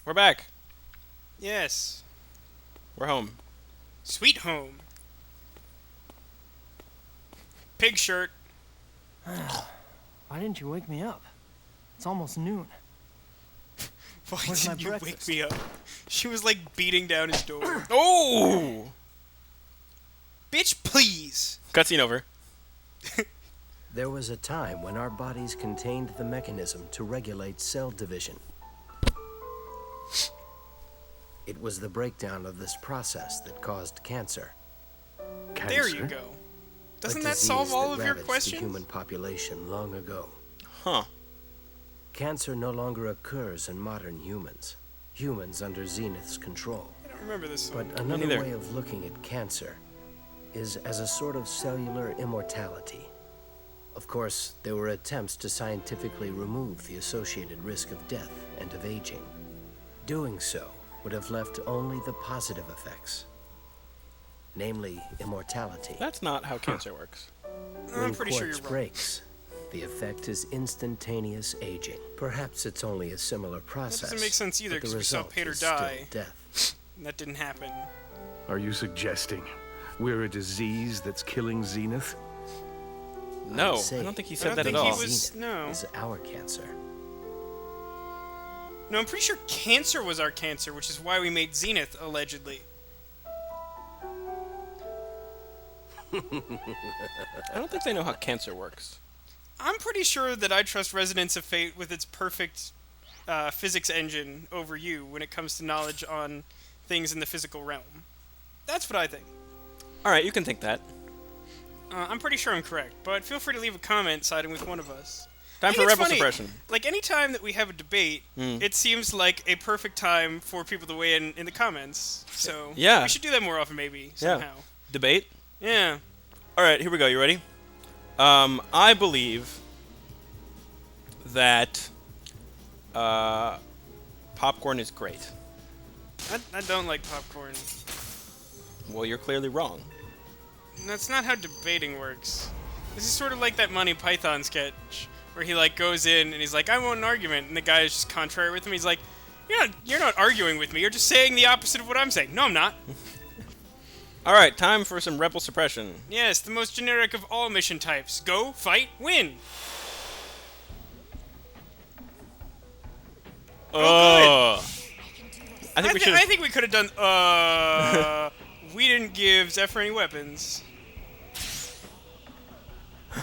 We're back. Yes. We're home. Sweet home. Pig shirt. Why didn't you wake me up? It's almost noon. Why Where's my didn't you wake breakfast? me up? She was like beating down his door. Oh! Bitch, please. Cutscene over. There was a time when our bodies contained the mechanism to regulate cell division. It was the breakdown of this process that caused cancer. There you go. A Doesn't that disease solve all that of your ravaged questions? the human population long ago. Huh. Cancer no longer occurs in modern humans. Humans under Zenith's control. I don't remember this But one. another neither. way of looking at cancer is as a sort of cellular immortality. Of course, there were attempts to scientifically remove the associated risk of death and of aging. Doing so would have left only the positive effects, namely immortality. That's not how cancer works. I'm When pretty sure you're quartz wrong. breaks, the effect is instantaneous aging. Perhaps it's only a similar process. doesn't make sense either, but the 'cause we saw result Pater is still die. death. And that didn't happen. Are you suggesting we're a disease that's killing Zenith? No, say, I don't think he I said don't that at think he all. was- Zenith no. is our cancer. No, I'm pretty sure cancer was our cancer, which is why we made Zenith, allegedly. I don't think they know how cancer works. I'm pretty sure that I trust Resonance of Fate with its perfect physics engine over you when it comes to knowledge on things in the physical realm. That's what I think. Alright, you can think that. I'm pretty sure I'm correct, but feel free to leave a comment siding with one of us. Time I for think it's Rebel funny, Suppression. Like, any time that we have a debate, it seems like a perfect time for people to weigh in the comments. So, Yeah. we should do that more often, maybe, somehow. Debate? Yeah. Alright, here we go. You ready? I believe that popcorn is great. I don't like popcorn. Well, you're clearly wrong. That's not how debating works. This is sort of like that Monty Python sketch where he like goes in and he's like, "I want an argument," and the guy is just contrary with him. He's like, "You're not arguing with me. You're just saying the opposite of what I'm saying." No, I'm not. Alright, time for some Rebel Suppression. Yes, the most generic of all mission types. Go, fight, win. Oh, I think we should. I think we could have done. We didn't give Zephyr any weapons. You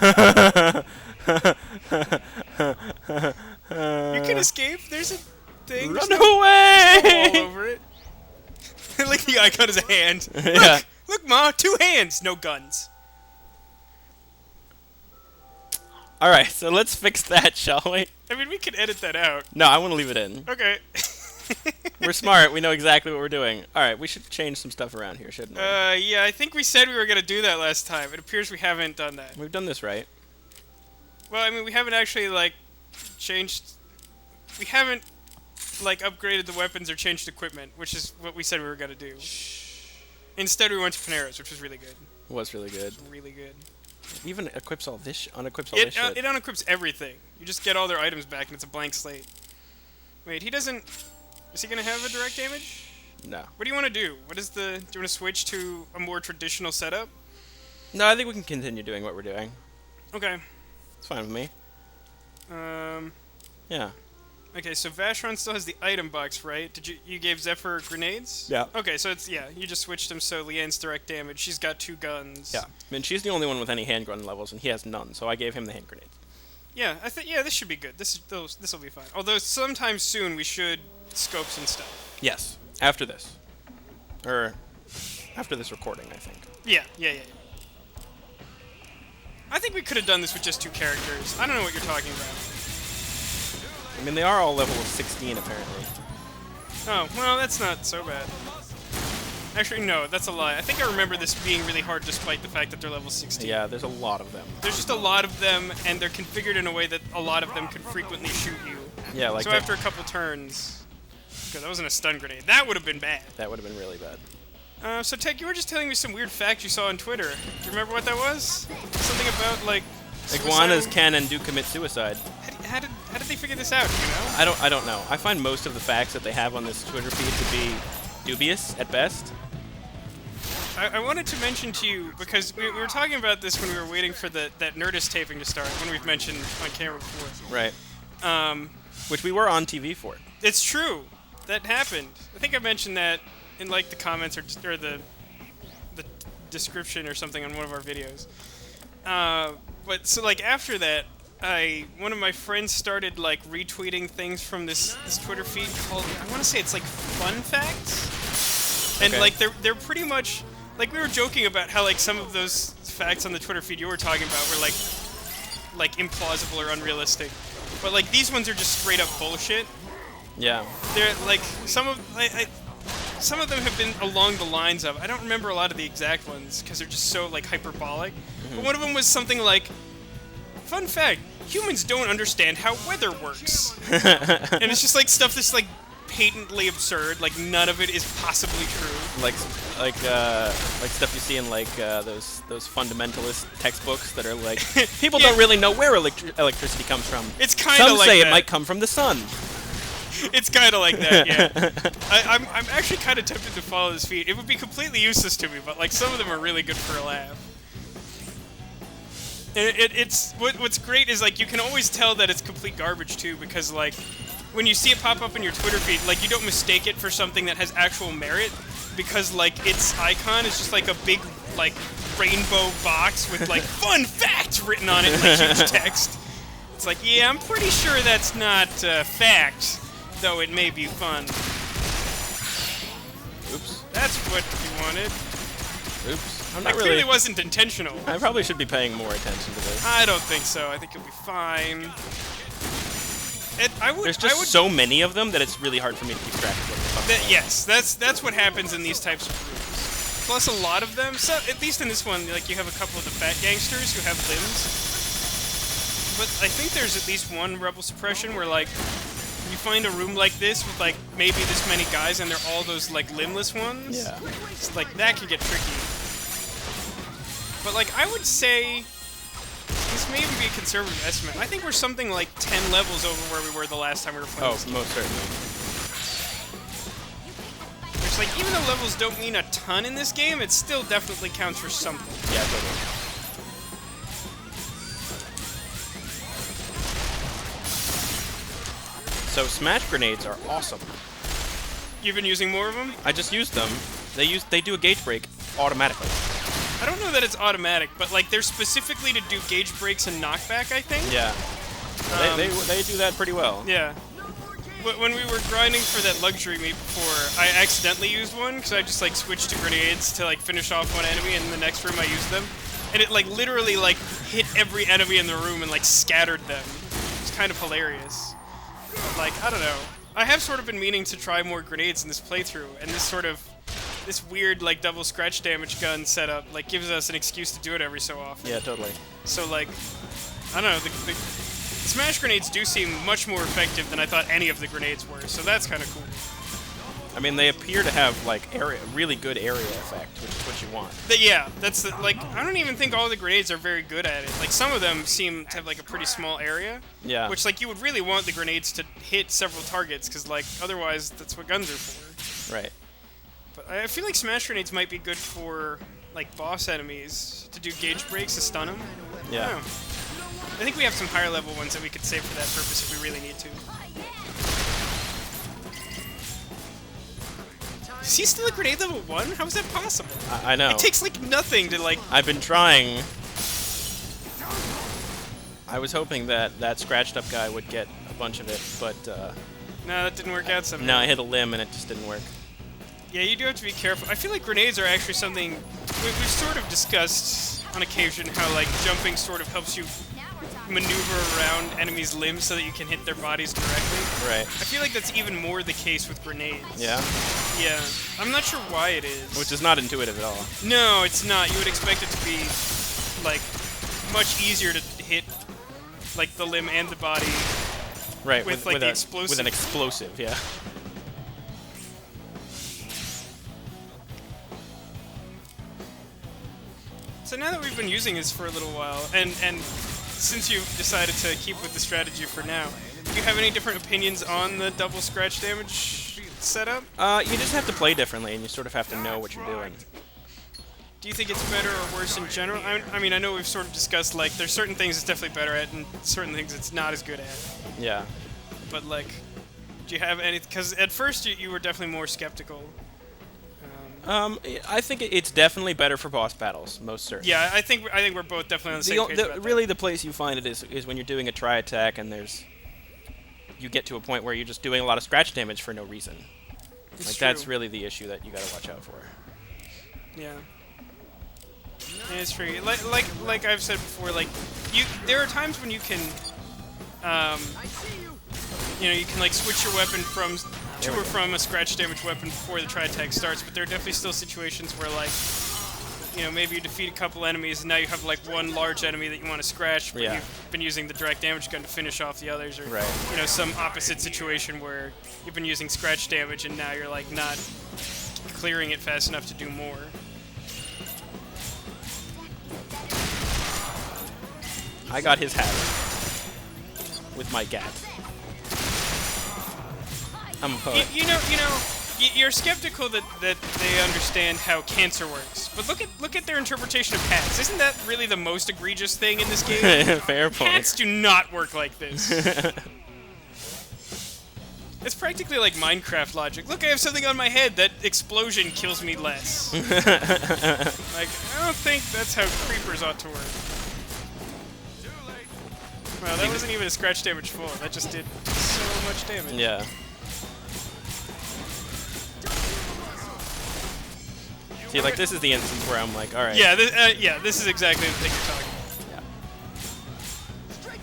can escape. There's a thing. Run There's no away! all over it. Like the icon is a hand. Yeah. Look, Ma, 2 hands, no guns. Alright, so let's fix that, shall we? I mean, we could edit that out. No, I want to leave it in. Okay. We're smart. We know exactly what we're doing. Alright, we should change some stuff around here, shouldn't we? Yeah, I think we said we were gonna do that last time. It appears we haven't done that. We've done this right. Well, I mean, we haven't actually, like, changed... We haven't, like, upgraded the weapons or changed equipment, which is what we said we were gonna do. Instead, we went to Panera's, which was really good. It was really good. Really good. It even equips all this, unequips all It this shit. unequips everything. You just get all their items back, and it's a blank slate. Wait, he doesn't... Is he gonna have a direct damage? No. What do you want to do? What is the... Do you want to switch to a more traditional setup? No, I think we can continue doing what we're doing. Okay. It's fine with me. Yeah. Okay, so Vashron still has the item box, right? You gave Zephyr grenades? Yeah. Okay, so it's, yeah, you just switched them so Leanne's direct damage. She's got 2 guns. Yeah. I mean, she's the only one with any handgun levels, and he has none, so I gave him the hand grenades. Yeah, I think, yeah, this should be good. This will be fine. Although sometime soon we should scope some stuff. Yes. After this. Or, after this recording, I think. Yeah. I think we could have done this with just 2 characters. I don't know what you're talking about. I mean, they are all level 16, apparently. Oh, well, that's not so bad. Actually, no, that's a lie. I think I remember this being really hard despite the fact that they're level 16. Yeah, there's a lot of them. There's just a lot of them, and they're configured in a way that a lot of them can frequently shoot you. Yeah, like So that, after a couple turns... God, that wasn't a stun grenade. That would have been bad. that would have been really bad. So Tek, you were just telling me some weird fact you saw on Twitter. Do you remember what that was? Something about, like... Iguanas suicidal- can and do commit suicide. how did they figure this out? You know? I don't know. I find most of the facts that they have on this Twitter feed to be dubious at best. I wanted to mention to you, because we were talking about this when we were waiting for that Nerdist taping to start, when we've mentioned on camera before. Right. Which we were on TV for. It's true. That happened. I think I mentioned that in like the comments or the description or something on one of our videos. But so like after that, one of my friends started like retweeting things from this Twitter feed called, I want to say it's like Fun Facts, and Okay. like they're pretty much like, we were joking about how like some of those facts on the Twitter feed you were talking about were like implausible or unrealistic, but like these ones are just straight up bullshit. Yeah. They're like some of them have been along the lines of, I don't remember a lot of the exact ones because they're just so like hyperbolic. But one of them was something like, fun fact, humans don't understand how weather works. And it's just like stuff that's like patently absurd, like none of it is possibly true. Like stuff you see in like those fundamentalist textbooks that are like, people Yeah. don't really know where electricity comes from. It's kind Some of like say that. it might come from the sun. It's kind of like that, yeah. I'm actually kind of tempted to follow this feed. It would be completely useless to me, but like some of them are really good for a laugh. And it's what's great is like you can always tell that it's complete garbage too, because like when you see it pop up in your Twitter feed, like you don't mistake it for something that has actual merit, because like its icon is just like a big like rainbow box with like fun fact written on it in like huge text. It's like, yeah, I'm pretty sure that's not fact, though it may be fun. Oops. That's what you wanted. Oops. I'm That not really. clearly wasn't intentional. I probably should be paying more attention to this. I don't think so. I think you'll be fine. There's just so many of them that it's really hard for me to keep track of what the fuck. Yes, that's what happens in these types of groups. Plus, a lot of them, so at least in this one, like you have a couple of the fat gangsters who have limbs. But I think there's at least one Rebel Suppression where like you find a room like this with like maybe this many guys, and they're all those like limbless ones. Yeah. It's like that can get tricky. But like I would say, this may even be a conservative estimate. I think we're something like 10 levels over where we were the last time we were playing Oh, this game. most certainly. It's like, even though levels don't mean a ton in this game, it still definitely counts for something. Yeah, totally. So smash grenades are awesome. You've been using more of them? I just used them. They do a gauge break automatically. I don't know that it's automatic, but like they're specifically to do gauge breaks and knockback, I think. Yeah. They do that pretty well. Yeah. When we were grinding for that luxury meat before, I accidentally used one because I just like switched to grenades to like finish off one enemy, and in the next room I used them, and it like literally like hit every enemy in the room and like scattered them. It's kind of hilarious. But, like, I don't know. I have sort of been meaning to try more grenades in this playthrough, and this weird like double scratch damage gun setup like gives us an excuse to do it every so often. Yeah, totally. So like, I don't know, the smash grenades do seem much more effective than I thought any of the grenades were, so that's kind of cool. I mean, they appear to have like really good area effect, which is what you want. Yeah, that's like, I don't even think all the grenades are very good at it. Like some of them seem to have like a pretty small area. Yeah. Which like you would really want the grenades to hit several targets, because like otherwise that's what guns are for. Right. But I feel like smash grenades might be good for like boss enemies to do gauge breaks to stun them. I Yeah. don't know. I think we have some higher level ones that we could save for that purpose if we really need to. Is he still a grenade level 1? How is that possible? I know. It takes like nothing to like... I've been trying. I was hoping that scratched up guy would get a bunch of it, but No, that didn't work out somehow. no, I hit a limb and it just didn't work. Yeah, you do have to be careful. I feel like grenades are actually something we've sort of discussed on occasion, how like jumping sort of helps you maneuver around enemies' limbs so that you can hit their bodies directly. Right. I feel like that's even more the case with grenades. Yeah? Yeah. I'm not sure why it is. Which is not intuitive at all. No, it's not. You would expect it to be like much easier to hit like the limb and the body. Right, With, like, the explosive. With an explosive, yeah. So now that we've been using this for a little while, and since you've decided to keep with the strategy for now, do you have any different opinions on the double scratch damage setup? You just have to play differently, and you sort of have to know what you're doing. Do you think it's better or worse in general? I mean, I know we've sort of discussed, like, there's certain things it's definitely better at, and certain things it's not as good at. Yeah. But, like, do you have any... Because at first you were definitely more skeptical. I think it's definitely better for boss battles, most certainly. Yeah, I think we're both definitely on the same page about that. Really, the place you find it is when you're doing a try attack, and you get to a point where you're just doing a lot of scratch damage for no reason. It's That's true. really the issue that you gotta watch out for. Yeah. Yeah, it's true. Like I've said before, like there are times when you can, you can like switch your weapon from to or from a scratch damage weapon before the try attack starts. But there are definitely still situations where like, maybe you defeat a couple enemies and now you have like one large enemy that you want to scratch, but you've been using the direct damage gun to finish off the others, or some opposite situation where you've been using scratch damage and now you're like not clearing it fast enough to do more. I got his hat with my gat. I'm a poet. You're skeptical that they understand how cancer works, but look at their interpretation of hats. Isn't that really the most egregious thing in this game? Fair point. Hats do not work like this. It's practically like Minecraft logic. Look, I have something on my head. That explosion kills me less. Like, I don't think that's how creepers ought to work. Well, that wasn't even a scratch damage full. That just did so much damage. Yeah. See, like, this is the instance where I'm like, alright. Yeah, this is exactly the thing you're talking about.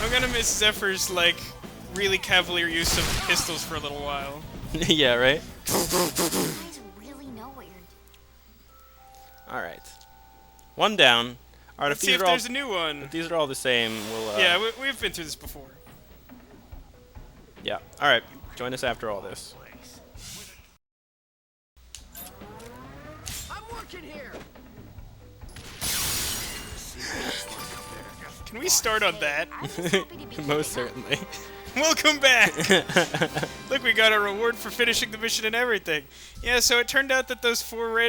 Yeah. I'm gonna miss Zephyr's, like, really cavalier use of pistols for a little while. Yeah, right? You guys really know what you're doing. Alright. One down. Alright, Let's see if there's a new one. If these are all the same, we'll... Yeah, we've been through this before. Yeah. Alright, join us after all this. I'm working here. Can we start on that? I was happy to be Most here. certainly. Welcome back! Look, we got a reward for finishing the mission and everything. Yeah, so it turned out that those four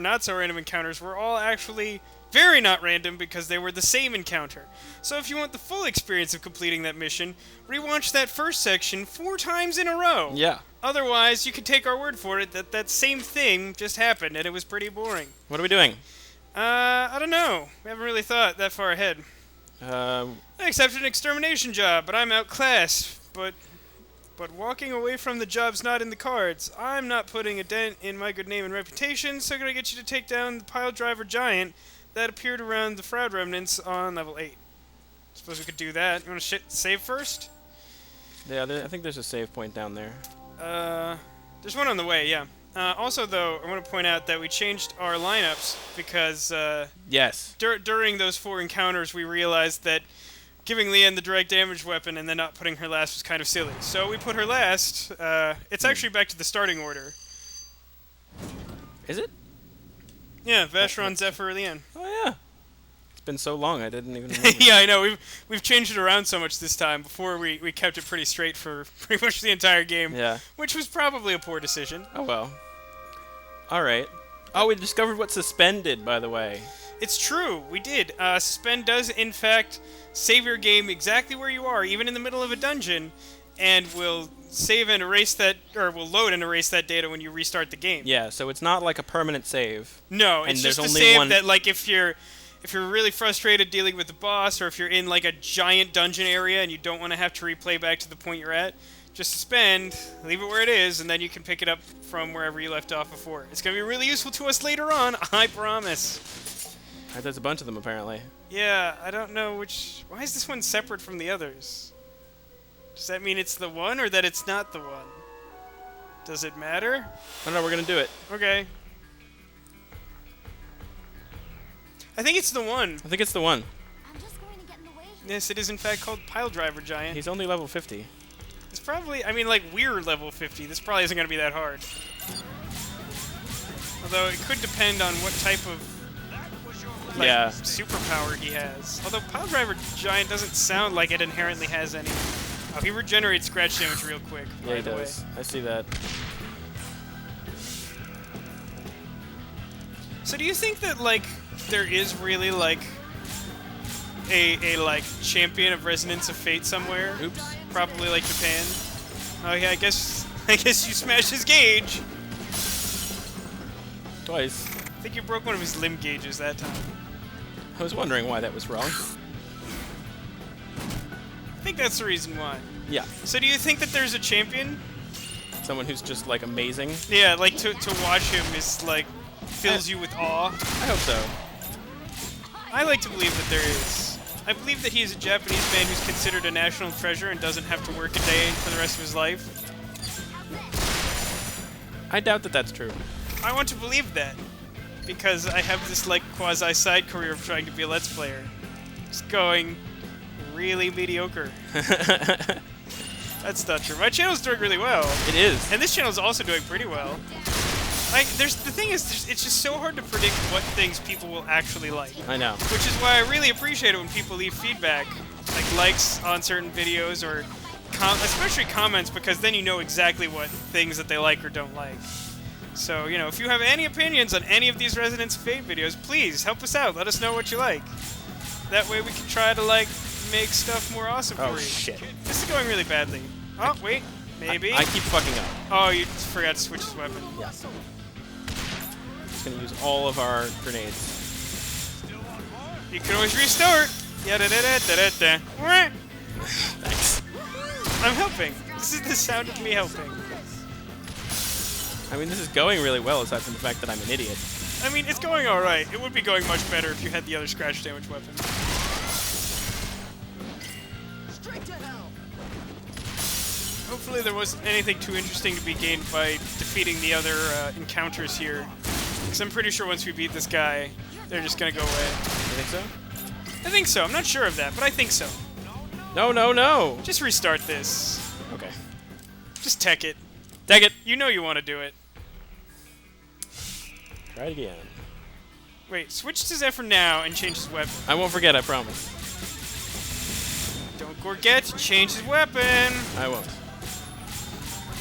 not so random encounters were all actually very not random because they were the same encounter. So if you want the full experience of completing that mission, rewatch that first section 4 times in a row. Yeah. Otherwise, you can take our word for it that that same thing just happened and it was pretty boring. What are we doing? I don't know. We haven't really thought that far ahead. I accepted an extermination job, but I'm outclassed. But walking away from the job's not in the cards. I'm not putting a dent in my good name and reputation, so I'm gonna get you to take down the pile driver giant that appeared around the Fraud remnants on level 8. Suppose we could do that. You wanna save first? Yeah, I think there's a save point down there. There's one on the way, yeah. Also, though, I want to point out that we changed our lineups because Yes. during those 4 encounters, we realized that giving Leanne the direct damage weapon and then not putting her last was kind of silly. So we put her last. It's actually back to the starting order. Is it? Yeah, Vacheron, Zephyr, Leanne. Oh, yeah. It's been so long, I didn't even remember. Yeah, I know. We've changed it around so much this time. Before, we kept it pretty straight for pretty much the entire game. Yeah. Which was probably a poor decision. Oh, well. Alright. Oh, we discovered what Suspend did, by the way. It's true, we did. Suspend does, in fact, save your game exactly where you are, even in the middle of a dungeon, and will save and erase that, or will load and erase that data when you restart the game. Yeah, so it's not like a permanent save. No, And it's there's just a only save one- that, like, if you're really frustrated dealing with the boss, or if you're in, like, a giant dungeon area and you don't want to have to replay back to the point you're at, just suspend, leave it where it is, and then you can pick it up from wherever you left off before. It's going to be really useful to us later on, I promise. There's a bunch of them, apparently. Yeah, I don't know which... Why is this one separate from the others? Does that mean it's the one, or that it's not the one? Does it matter? Oh, no, we're gonna do it. Okay. I think it's the one. I think it's the one. I'm just going to get in the way. Yes, it is in fact called Pile Driver Giant. He's only level 50. It's probably... I mean, like, we're level 50. This probably isn't going to be that hard. Although, it could depend on what type of like Yeah. superpower he has. Although Pile Driver Giant doesn't sound like it inherently has any. Oh, he regenerates scratch damage real quick. Yeah, by he the way. does. I see that. So do you think that like there is really like a like champion of Resonance of Fate somewhere? Oops. Probably like Japan. Oh yeah, I guess you smashed his gauge. Twice. I think you broke one of his limb gauges that time. I was wondering why that was wrong. I think that's the reason why. Yeah. So do you think that there's a champion? Someone who's just like amazing. Yeah, like to watch him is like fills you with awe. I hope so. I like to believe that there is. I believe that he is a Japanese man who's considered a national treasure and doesn't have to work a day for the rest of his life. I doubt that that's true. I want to believe that because I have this like quasi side career of trying to be a Let's Player. It's going really mediocre. That's not true. My channel's doing really well. It is. And this channel's also doing pretty well. Like, the thing is, it's just so hard to predict what things people will actually like. I know. Which is why I really appreciate it when people leave feedback, like likes on certain videos or especially comments, because then you know exactly what things that they like or don't like. So, you know, if you have any opinions on any of these Resonance of Fate videos, please help us out. Let us know what you like. That way we can try to, like, make stuff more awesome for you. Oh, shit. This is going really badly. Oh, wait. Maybe. I keep fucking up. Oh, you forgot to switch his weapon. Yeah. Just gonna use all of our grenades. You can always restart. Ya-da-da-da-da-da-da. Thanks. I'm helping. This is the sound of me helping. I mean, this is going really well, aside from the fact that I'm an idiot. I mean, it's going alright. It would be going much better if you had the other scratch damage weapon. Hopefully there wasn't anything too interesting to be gained by defeating the other encounters here. Because I'm pretty sure once we beat this guy, they're just gonna go away. You think so? I think so. I'm not sure of that, but I think so. No, no, no! Just restart this. Okay. Just tech it. Take it! You know you want to do it. Try it again. Wait, switch to Zephyr now and change his weapon. I won't forget, I promise. Don't forget to change his weapon. I won't.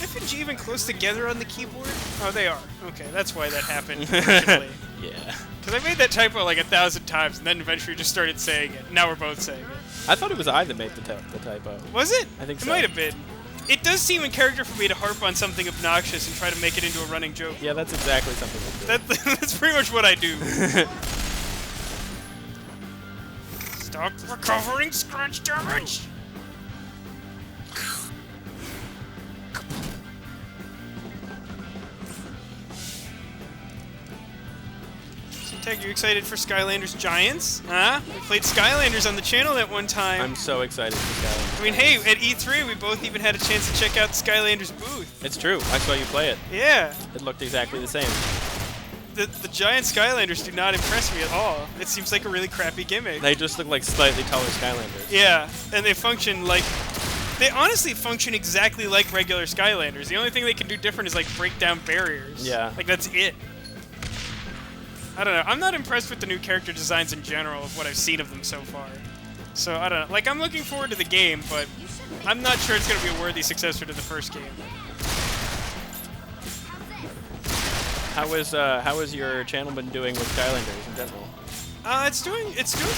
F and G even close together on the keyboard? Oh, they are. Okay, that's why that happened originally. Yeah. Because I made that typo like 1,000 times, and then eventually just started saying it. Now we're both saying it. I thought it was I that made the typo. Was it? I think it so. It might have been. It does seem in character for me to harp on something obnoxious and try to make it into a running joke. Yeah, that's exactly something I do. That's pretty much what I do. Stop recovering scratch damage! Tech, you excited for Skylanders Giants? Huh? We played Skylanders on the channel that one time. I'm so excited for Skylanders. I mean, hey, at E3 we both even had a chance to check out the Skylanders booth. It's true. I saw you play it. Yeah. It looked exactly the same. The giant Skylanders do not impress me at all. It seems like a really crappy gimmick. They just look like slightly taller Skylanders. Yeah, and they function like... They honestly function exactly like regular Skylanders. The only thing they can do different is, like, break down barriers. Yeah. Like, that's it. I don't know. I'm not impressed with the new character designs in general of what I've seen of them so far. So, I don't know. Like, I'm looking forward to the game, but I'm not sure it's going to be a worthy successor to the first game. How has your channel been doing with Skylanders in general? It's doing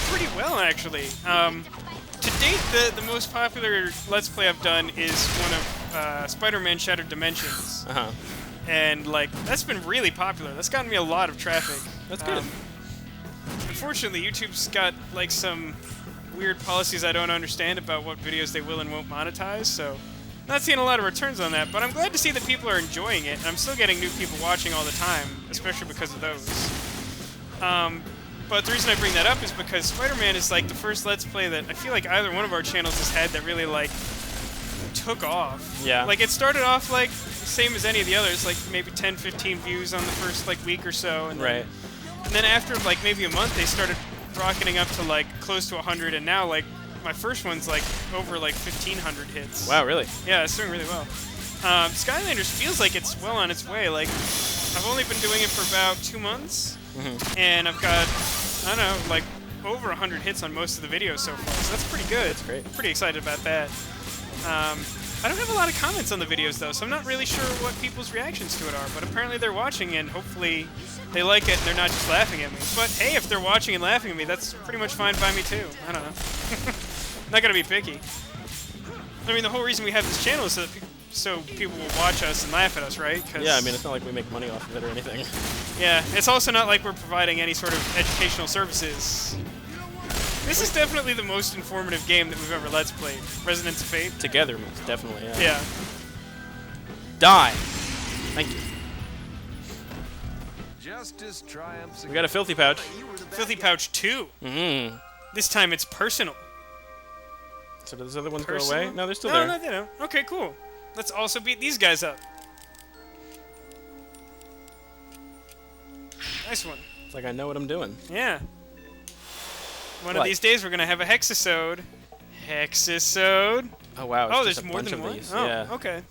pretty well, actually. To date, the most popular Let's Play I've done is one of Spider-Man Shattered Dimensions. Uh-huh. And, like, that's been really popular. That's gotten me a lot of traffic. That's good. Unfortunately, YouTube's got, like, some weird policies I don't understand about what videos they will and won't monetize, so not seeing a lot of returns on that, but I'm glad to see that people are enjoying it, and I'm still getting new people watching all the time, especially because of those. But the reason I bring that up is because Spider-Man is, like, the first Let's Play that I feel like either one of our channels has had that really, like, took off. Yeah. Like, it started off, like, same as any of the others, like, maybe 10, 15 views on the first, like, week or so. And Right. Then after, like, maybe a month, they started rocketing up to, like, close to 100, and now, like, my first one's, like, over, like, 1,500 hits. Wow, really? Yeah, it's doing really well. Skylanders feels like it's well on its way. Like, I've only been doing it for about 2 months, and I've got I don't know, like over 100 hits on most of the videos so far, so that's pretty good. That's great. Pretty excited about that. I don't have a lot of comments on the videos though, so I'm not really sure what people's reactions to it are, but apparently they're watching and hopefully they like it and they're not just laughing at me. But hey, if they're watching and laughing at me, that's pretty much fine by me too. I don't know. Not gonna be picky. I mean, the whole reason we have this channel is so people will watch us and laugh at us, right? Yeah, I mean, it's not like we make money off of it or anything. Yeah, it's also not like we're providing any sort of educational services. This is definitely the most informative game that we've ever Let's Played. Residents of Fate. Together, most definitely, yeah. Yeah. Die! Thank you. Justice triumphs. We got a Filthy Pouch. Filthy Pouch 2. Mm-hmm. This time it's personal. So do those other ones go Personal? away? No, they're still No, there. no, they don't. Okay, cool. Let's also beat these guys up. Nice one. It's like I know what I'm doing. Yeah. One of What? these days we're gonna have a Hexisode. Hexisode. Oh, wow. It's Oh, just there's a more bunch than of one? these. Oh, Yeah. okay.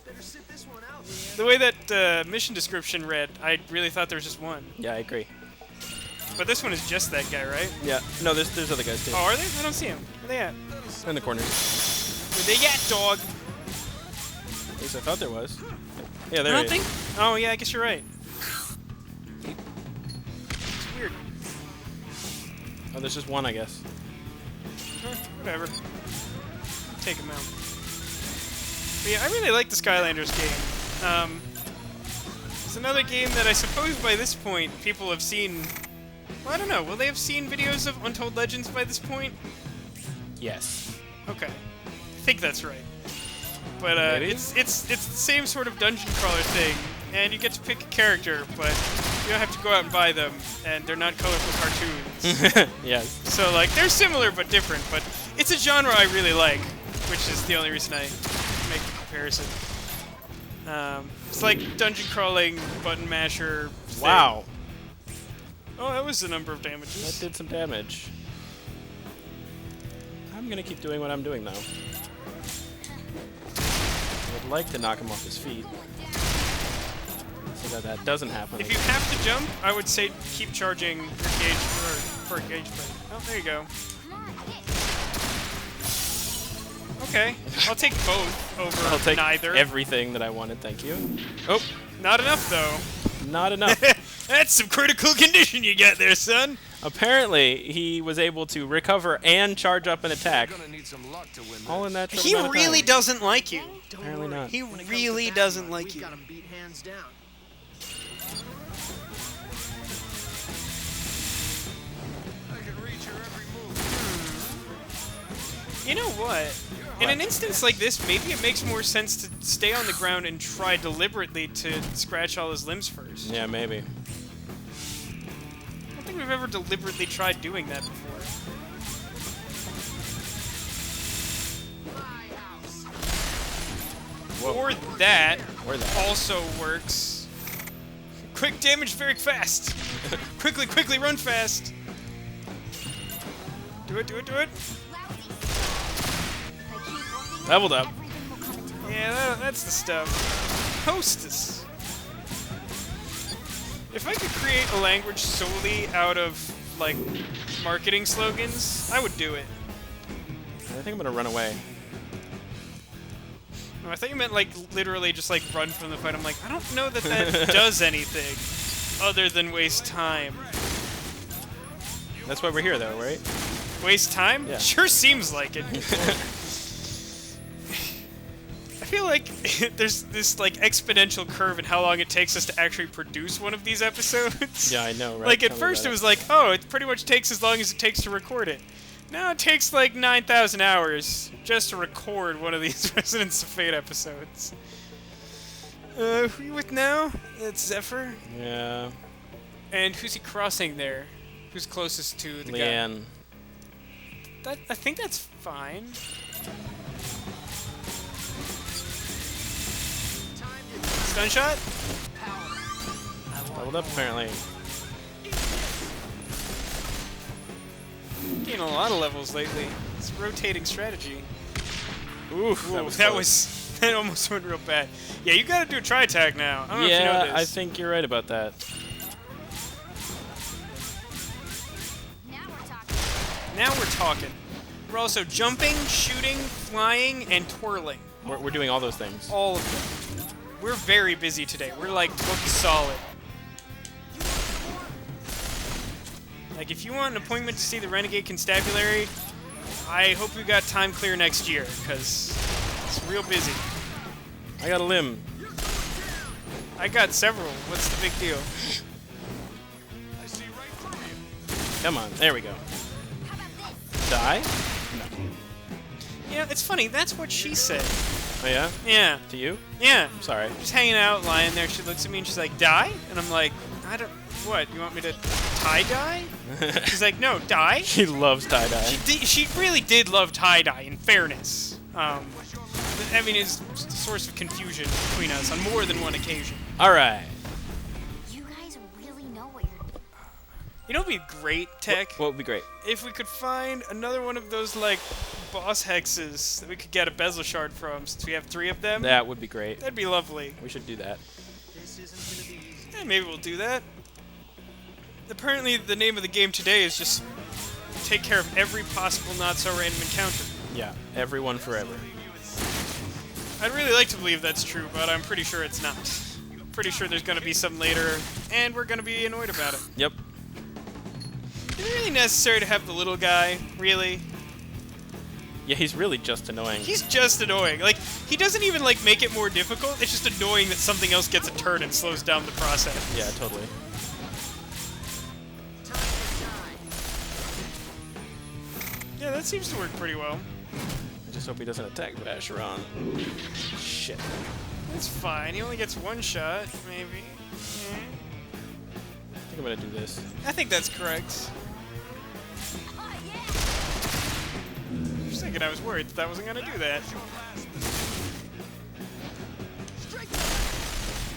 The way that mission description read, I really thought there was just one. Yeah, I agree. But this one is just that guy, right? Yeah. No, there's other guys too. Oh, are they? I don't see him. Where they at? In the corners. Where they at, dog? At least I thought there was. Yeah, I there don't he think. is. Oh, yeah, I guess you're right. It's weird. Oh, there's just one, I guess. Whatever. Take him out. But yeah, I really like the Skylanders game. It's another game that I suppose by this point people have seen. Well, I don't know. Will they have seen videos of Untold Legends by this point? Yes. Okay, I think that's right. But Maybe? it's the same sort of dungeon crawler thing, and you get to pick a character, but you don't have to go out and buy them, and they're not colorful cartoons. Yes. So like they're similar but different. But it's a genre I really like, which is the only reason I make the comparison. It's like dungeon crawling, button masher. Thing. Wow. Oh, that was the number of damages. That did some damage. I'm gonna keep doing what I'm doing, though. I would like to knock him off his feet. So that doesn't happen. If you have to jump, I would say keep charging your gauge for engagement. Oh, there you go. Okay, I'll take both over I'll take neither. everything that I wanted, thank you. Oh, Not enough, though. not enough. That's some critical condition you got there, son. Apparently, he was able to recover and charge up an attack. Gonna need some luck to win All in that short He amount of really time. doesn't like you. Apparently not. He really doesn't like you. Got him beat hands down. I can reach your every move. You know what? In an instance like this, maybe it makes more sense to stay on the ground and try deliberately to scratch all his limbs first. Yeah, maybe. I don't think we've ever deliberately tried doing that before. Or that Or that. also works. Quick damage very fast. Quickly, run fast. Do it. Leveled up. Yeah, that's the stuff. Hostess. If I could create a language solely out of, like, marketing slogans, I would do it. I think I'm gonna run away. No, I thought you meant, like, literally just, like, run from the fight. I'm like, I don't know that that does anything other than waste time. That's why we're here, though, right? Waste time? Yeah. Sure seems like it. I feel like there's this, like, exponential curve in how long it takes us to actually produce one of these episodes. Yeah, I know, right? Like, at Tell me first about it was like, oh, it pretty much takes as long as it takes to record it. Now it takes, like, 9,000 hours just to record one of these Residents of Fate episodes. Who you with now? That's Zephyr. Yeah. And who's he crossing there? Who's closest to the guy? Leanne. I think that's fine. Stun shot? Leveled up, apparently. Getting a lot of levels lately. It's a rotating strategy. Oof, Ooh, that that almost went real bad. Yeah, you gotta do a tri-attack now. I don't know if you know this. I think you're right about that. Now we're talking. We're also jumping, shooting, flying, and twirling. We're doing all those things. All of them. We're very busy today. We're like booked solid. Like, if you want an appointment to see the Renegade Constabulary, I hope you got time clear next year, because it's real busy. I got a limb. I got several. What's the big deal? Come on, there we go. Die? Yeah, it's funny. That's what she said. Oh yeah? Yeah. To you? Yeah. I'm sorry. Just hanging out, lying there. She looks at me and she's like, "Die?" And I'm like, "I don't. What? You want me to tie-dye?" She's like, "No, die." She loves tie-dye. She really did love tie-dye. In fairness, I mean, it's a source of confusion between us on more than one occasion. All right. You guys really know what you're doing. You know, what'd be great, Tech, What would be great? if we could find another one of those like boss hexes that we could get a bezel shard from, since we have 3 of them. That would be great. That'd be lovely. We should do that. Yeah, maybe we'll do that. Apparently, the name of the game today is just take care of every possible not-so-random encounter. Yeah, everyone forever. I'd really like to believe that's true, but I'm pretty sure it's not. Pretty sure there's going to be some later, and we're going to be annoyed about it. Yep. Is it really necessary to have the little guy? Really? Yeah, he's really just annoying. He's just annoying. Like, he doesn't even, like, make it more difficult. It's just annoying that something else gets a turn and slows down the process. Yeah, totally. Yeah, that seems to work pretty well. I just hope he doesn't attack Vacheron. Shit. It's fine. He only gets 1 shot, maybe. Yeah. I think I'm gonna do this. I think that's correct. Just thinking, I was worried that wasn't gonna do that.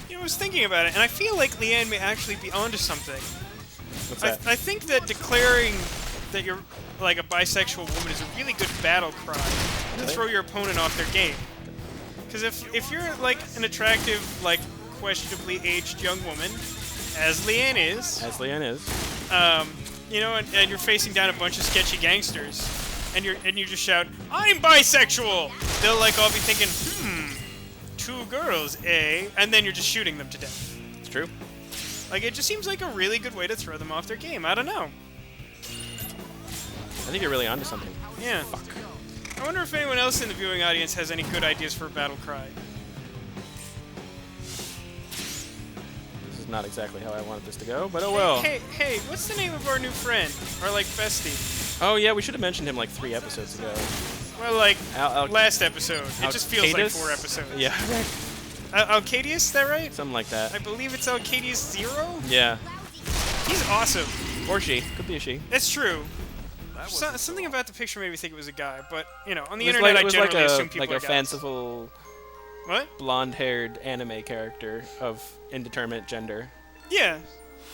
You know, I was thinking about it, and I feel like Leanne may actually be onto something. What's that? I think that declaring that you're like a bisexual woman is a really good battle cry to Really? throw your opponent off their game. Because if you're like an attractive, like questionably aged young woman, as Leanne is, As Leanne is. you know, and you're facing down a bunch of sketchy gangsters, and you just shout, "I'm bisexual!" They'll like all be thinking, 2 girls, eh? And then you're just shooting them to death. It's true. Like, it just seems like a really good way to throw them off their game. I don't know. I think you're really onto something. Yeah. I wonder if anyone else in the viewing audience has any good ideas for a battle cry. This is not exactly how I wanted this to go, but oh well. Hey, what's the name of our new friend? Our, like, bestie? Oh yeah, we should have mentioned him like 3 episodes ago. Well, like, Al- last episode. It just feels like Alcadus? 4 episodes. Yeah, Alcadius, is that right? something like that. I believe it's Alcadius 0? Yeah. He's awesome. Or she. Could be a she. That's true. Something about the picture made me think it was a guy, but, you know, on the It was internet like, I it was generally like assume people like are a guys. fanciful What? blonde-haired anime character of indeterminate gender. Yeah.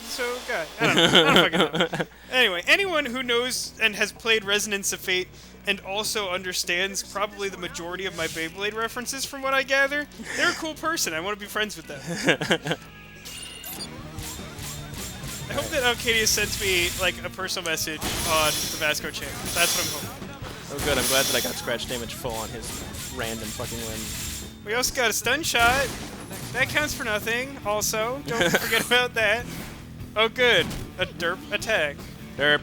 So, guy. I don't fucking know. Anyway, anyone who knows and has played Resonance of Fate and also understands probably the majority of my Beyblade references from what I gather, they're a cool person. I want to be friends with them. I hope that Alcadius sends me, like, a personal message on the Vasco channel. That's what I'm hoping. Oh good, I'm glad that I got scratch damage full on his random fucking limb. We also got a stun shot. That counts for nothing, also. Don't forget about that. Oh, good. A derp attack. Derp.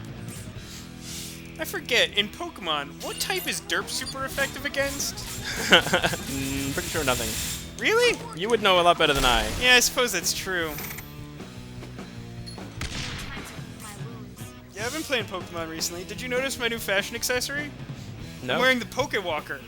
I forget, in Pokemon, what type is derp super effective against? Pretty sure nothing. Really? You would know a lot better than I. Yeah, I suppose that's true. Yeah, I've been playing Pokemon recently. Did you notice my new fashion accessory? No. I'm wearing the Pokewalker,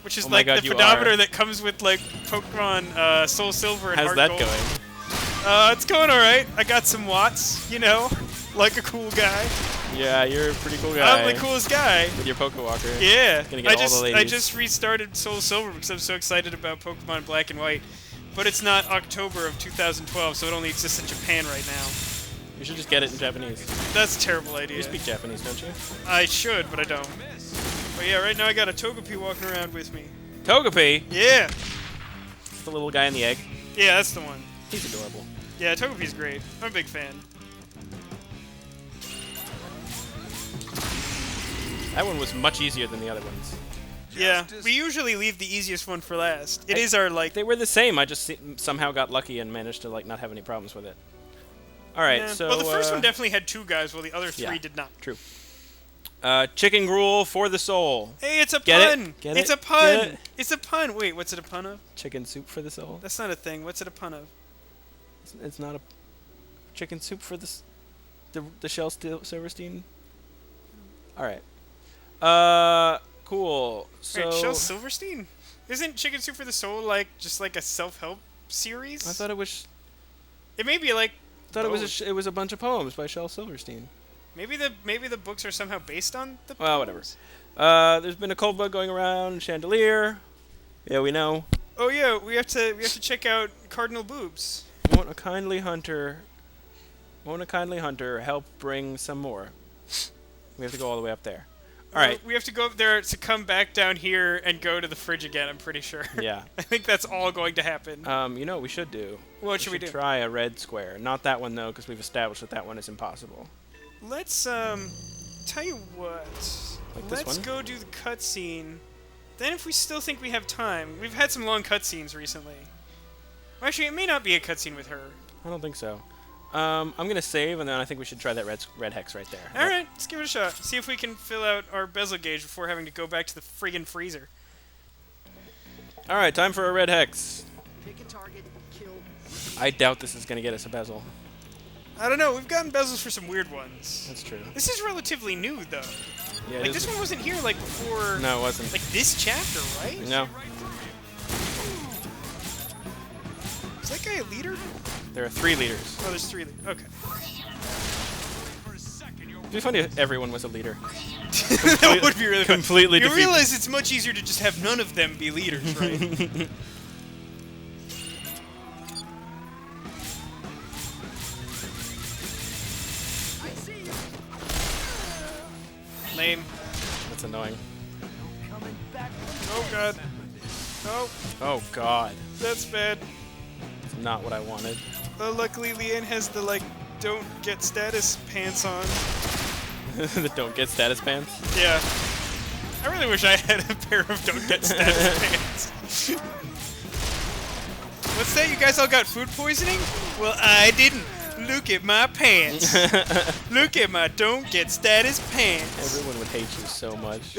which is Oh my like God, the you pedometer are. that comes with like Pokemon Soul Silver and How's Heart that Gold. going? It's going alright. I got some watts, you know, like a cool guy. Yeah, you're a pretty cool guy. I'm the coolest guy. With your Pokewalker. Yeah, Gonna get all the I ladies. just restarted Soul Silver because I'm so excited about Pokemon Black and White. But it's not October of 2012, so it only exists in Japan right now. You should just get it in Japanese. That's a terrible idea. You speak Japanese, don't you? I should, but I don't. But yeah, right now I got a Togepi walking around with me. Togepi! Yeah! The little guy in the egg. Yeah, that's the one. He's adorable. Yeah, Togepi's great. I'm a big fan. That one was much easier than the other ones. Yeah, we usually leave the easiest one for last. It is our, like... They were the same. I just somehow got lucky and managed to like not have any problems with it. All right, Yeah. so Well, the first one definitely had 2 guys, while the other 3 yeah. did not. True. Chicken gruel for the soul. Hey, it's a Get it? pun! Get It's it? a pun! Get it? It's a pun! Wait, what's it a pun of? Chicken soup for the soul. That's not a thing. What's it a pun of? It's not a chicken soup for the Shell Silverstein. All right. Cool. So Wait, Shel Silverstein? Isn't Chicken Soup for the Soul like just like a self-help series? I thought it was. It may be like. I thought both. it was a bunch of poems by Shel Silverstein. Maybe the books are somehow based on the. Well, whatever. poems? There's been a cold bug going around. Chandelier. Yeah, we know. Oh yeah, we have to check out Cardinal Boobs. Won't a kindly hunter help bring some more? We have to go all the way up there. All right. We have to go up there to come back down here and go to the fridge again. I'm pretty sure. Yeah. I think that's all going to happen. You know what we should do? What should we do? Try a red square. Not that one though, because we've established that one is impossible. Let's tell you what. Like this Let's one? go do the cutscene. Then, if we still think we have time, we've had some long cutscenes recently. Well, actually, it may not be a cutscene with her. I don't think so. I'm gonna save, and then I think we should try that red hex right there. All right, let's give it a shot. See if we can fill out our bezel gauge before having to go back to the friggin' freezer. All right, time for a red hex. Pick a target, kill. I doubt this is gonna get us a bezel. I don't know. We've gotten bezels for some weird ones. That's true. This is relatively new, though. Yeah, Like it this is- one wasn't here like before. No, it wasn't. Like this chapter, right? No, Is that guy a leader? there are 3 leaders. Oh, there's 3 leaders. Okay. It'd be funny if everyone was a leader. That would be really fun. completely You defeat- realize it's much easier to just have none of them be leaders, right? Lame. That's annoying. Oh god. Oh, Oh God, that's bad. it's not what I wanted. Luckily, Leanne has the like don't get status pants on. The don't get status pants. Yeah. I really wish I had a pair of don't get status pants. What's that? You guys all got food poisoning? Well, I didn't. Look at my pants. Look at my don't get status pants. Everyone would hate you so much.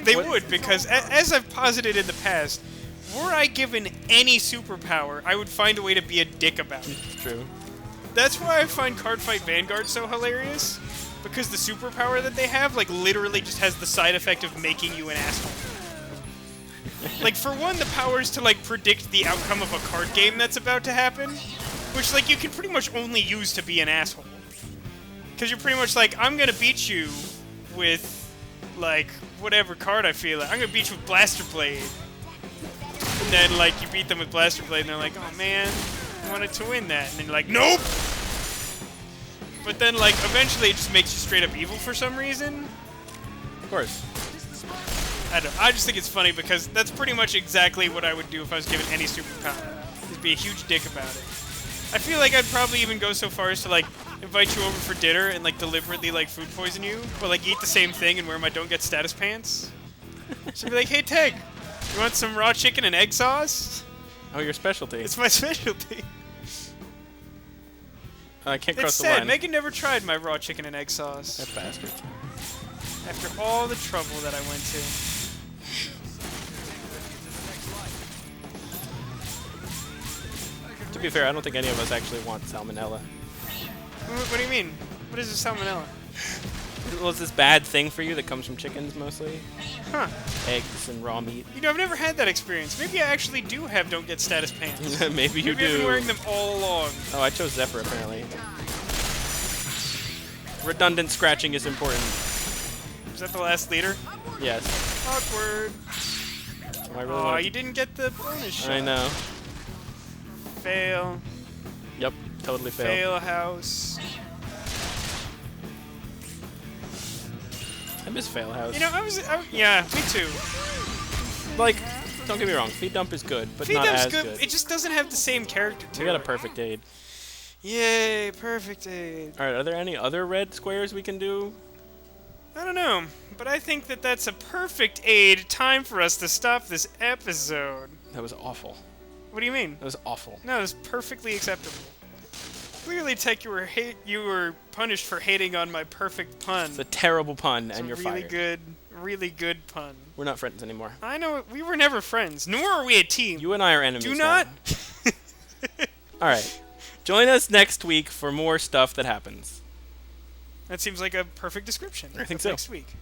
They What- would, because as I've posited in the past, were I given any superpower, I would find a way to be a dick about it. It's true. That's why I find Cardfight Vanguard so hilarious, because the superpower that they have, like, literally just has the side effect of making you an asshole. Like, for one, the power is to, like, predict the outcome of a card game that's about to happen, which, like, you can pretty much only use to be an asshole. Because you're pretty much like, I'm gonna beat you with, like, whatever card I feel like. I'm gonna beat you with Blaster Blade. And then, like, you beat them with Blaster Blade, and they're like, oh man, I wanted to win that. And then you're like, nope! But then, like, eventually it just makes you straight up evil for some reason. Of course. I don't know. I just think it's funny because that's pretty much exactly what I would do if I was given any superpower. Is be a huge dick about it. I feel like I'd probably even go so far as to, like, invite you over for dinner and, like, deliberately, like, food poison you, but, like, eat the same thing and wear my don't get status pants. So I'd be like, hey, Teg, you want some raw chicken and egg sauce? Oh, your specialty. It's my specialty. I can't It's cross the sad. line. Megan never tried my raw chicken and egg sauce. That bastard. After all the trouble that I went to. To be fair, I don't think any of us actually want salmonella. What do you mean? What is a salmonella? Well, it's this bad thing for you that comes from chickens mostly. Huh. Eggs and raw meat. You know, I've never had that experience. Maybe I actually do have don't get status pants. Maybe you Maybe I've do. been wearing them all along. Oh, I chose Zephyr apparently. Redundant scratching is important. Is that the last leader? Yes. Awkward. Oh, I really Aw, want you didn't get the bonus shot. I know. Fail. Yep. Totally failed. Fail house. I miss Fail House. You know, yeah, me too. Like, don't get me wrong, Feed Dump is good, but Feed not Dump's as good. It just doesn't have the same character to We got a it. perfect aid. Yay, perfect aid. Alright, are there any other red squares we can do? I don't know, but I think that that's a perfect time for us to stop this episode. That was awful. What do you mean? That was awful. No, it was perfectly acceptable. Clearly, Tech, you were punished for hating on my perfect pun. It's a terrible pun, It's and you're really fired. really good pun. We're not friends anymore. I know we were never friends, nor are we a team. You and I are enemies. Do now. not. All right. Join us next week for more stuff that happens. That seems like a perfect description. I think of so. Next week.